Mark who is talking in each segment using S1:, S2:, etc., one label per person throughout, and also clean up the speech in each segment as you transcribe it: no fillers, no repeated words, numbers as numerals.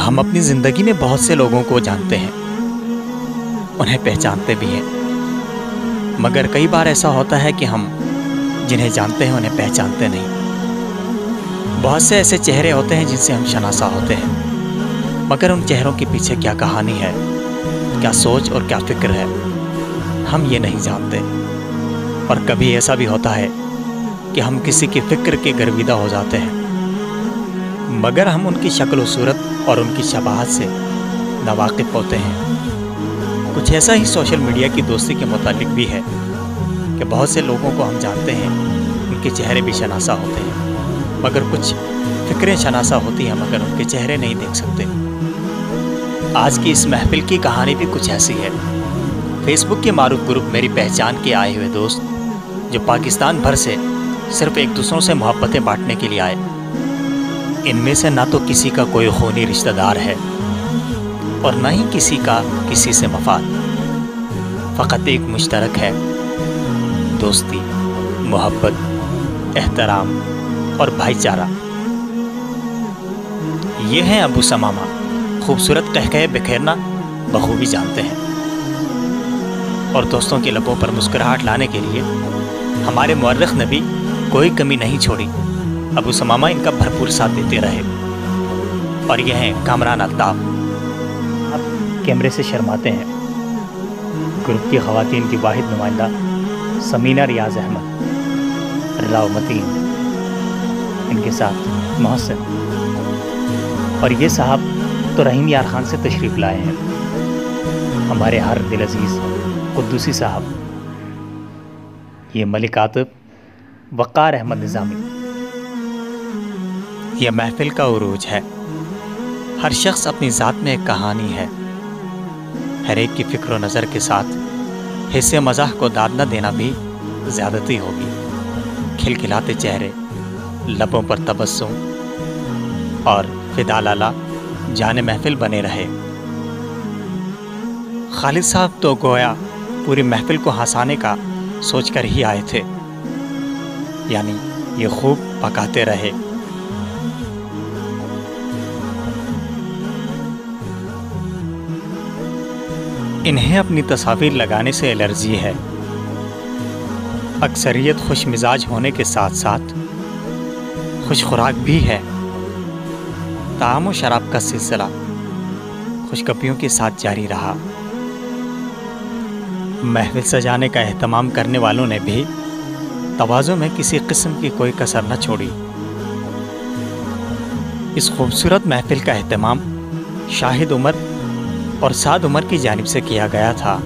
S1: ہم اپنی زندگی میں بہت سے لوگوں کو جانتے ہیں، انہیں پہچانتے بھی ہیں، مگر کئی بار ایسا ہوتا ہے کہ ہم جنہیں جانتے ہیں انہیں پہچانتے نہیں۔ بہت سے ایسے چہرے ہوتے ہیں جن سے ہم شناسا ہوتے ہیں، مگر ان چہروں کے پیچھے کیا کہانی ہے، کیا سوچ اور کیا فکر ہے، ہم یہ نہیں جانتے۔ اور کبھی ایسا بھی ہوتا ہے کہ ہم کسی کی فکر کے گرویدہ ہو جاتے ہیں، مگر ہم ان کی شکل و صورت اور ان کی شباہت سے ناواقف ہوتے ہیں۔ کچھ ایسا ہی سوشل میڈیا کی دوستی کے متعلق بھی ہے کہ بہت سے لوگوں کو ہم جانتے ہیں، ان کے چہرے بھی شناسا ہوتے ہیں، مگر کچھ فکریں شناسا ہوتی ہیں مگر ان کے چہرے نہیں دیکھ سکتے۔ آج کی اس محفل کی کہانی بھی کچھ ایسی ہے۔ فیس بک کے معروف گروپ میری پہچان کے آئے ہوئے دوست جو پاکستان بھر سے صرف ایک دوسروں سے محبتیں بانٹنے کے لیے آئے، ان میں سے نہ تو کسی کا کوئی خونی رشتہ دار ہے اور نہ ہی کسی کا کسی سے مفاد، فقط ایک مشترک ہے: دوستی، محبت، احترام اور بھائی چارہ۔ یہ ہیں ابو ثمامہ، خوبصورت قہقہے بکھیرنا بخوبی جانتے ہیں، اور دوستوں کے لبوں پر مسکراہٹ لانے کے لیے ہمارے مورخ نے بھی کوئی کمی نہیں چھوڑی۔ ابو ثمامہ ان کا بھرپور ساتھ دیتے رہے۔ اور یہ ہیں کامران الطاف، اب کیمرے سے شرماتے ہیں۔ گروپ کی خواتین کی واحد نمائندہ سمینہ ریاض احمد، راؤ متین، ان کے ساتھ محسن، اور یہ صاحب تو رحیم یار خان سے تشریف لائے ہیں، ہمارے ہر دل عزیز قدوسی صاحب۔ یہ ملک عاطف، وقار احمد نظامی۔ یہ محفل کا عروج ہے۔ ہر شخص اپنی ذات میں ایک کہانی ہے۔ ہر ایک کی فکر و نظر کے ساتھ حصے مزاح کو داد نہ دینا بھی زیادتی ہوگی۔ کھلکھلاتے چہرے، لبوں پر تبسم اور فدا لالا جان محفل بنے رہے۔ خالد صاحب تو گویا پوری محفل کو ہنسانے کا سوچ کر ہی آئے تھے، یعنی یہ خوب پکاتے رہے۔ انہیں اپنی تصاویر لگانے سے الرجی ہے۔ اکثریت خوش مزاج ہونے کے ساتھ ساتھ خوش خوراک بھی ہے۔ طعام و شراب کا سلسلہ خوشگپیوں کے ساتھ جاری رہا۔ محفل سجانے کا اہتمام کرنے والوں نے بھی تواضع میں کسی قسم کی کوئی کسر نہ چھوڑی۔ اس خوبصورت محفل کا اہتمام شاہد عمر اور سعد عمر کی جانب سے کیا گیا تھا۔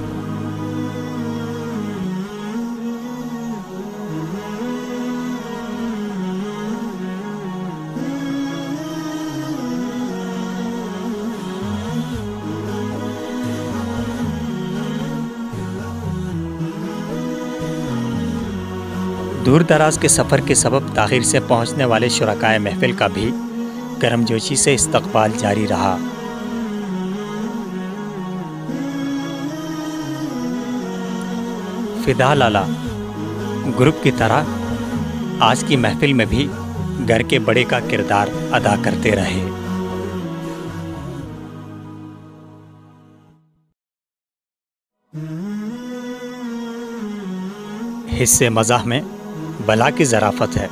S1: دور دراز کے سفر کے سبب تاخیر سے پہنچنے والے شرکائے محفل کا بھی گرم جوشی سے استقبال جاری رہا۔ فدا لالا گروپ کی طرح آج کی محفل میں بھی گھر کے بڑے کا کردار ادا کرتے رہے۔ حصے مزاح میں بلا کی ظرافت ہے۔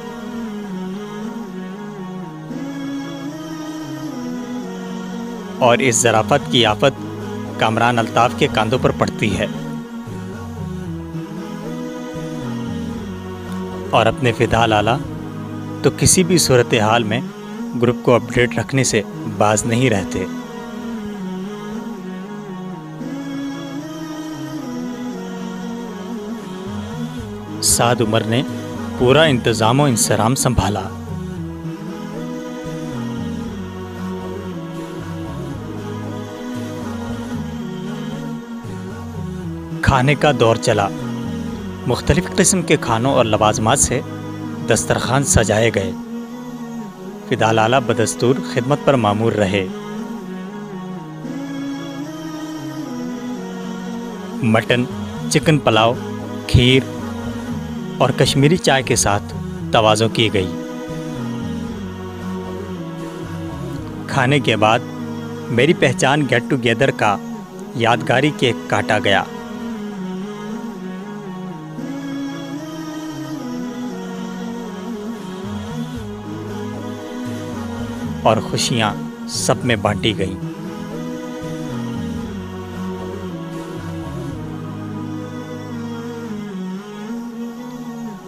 S1: اور اس ظرافت کی آفت کامران الطاف کے کاندھوں پر پڑتی ہے، اور اپنے فدا لالا تو کسی بھی صورتحال میں گروپ کو اپڈیٹ رکھنے سے باز نہیں رہتے۔ سعد عمر نے پورا انتظام و انصرام سنبھالا۔ کھانے کا دور چلا۔ مختلف قسم کے کھانوں اور لوازمات سے دسترخوان سجائے گئے۔ فدا لالا بدستور خدمت پر مامور رہے۔ مٹن، چکن پلاؤ، کھیر اور کشمیری چائے کے ساتھ تواضع کی گئی۔ کھانے کے بعد میری پہچان گیٹ ٹوگیدر کا یادگاری کیک کاٹا گیا۔ اور خوشیاں سب میں بانٹی گئیں۔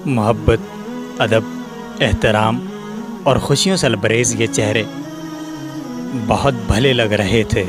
S1: محبت، ادب، احترام اور خوشیوں سے لبریز یہ چہرے بہت بھلے لگ رہے تھے۔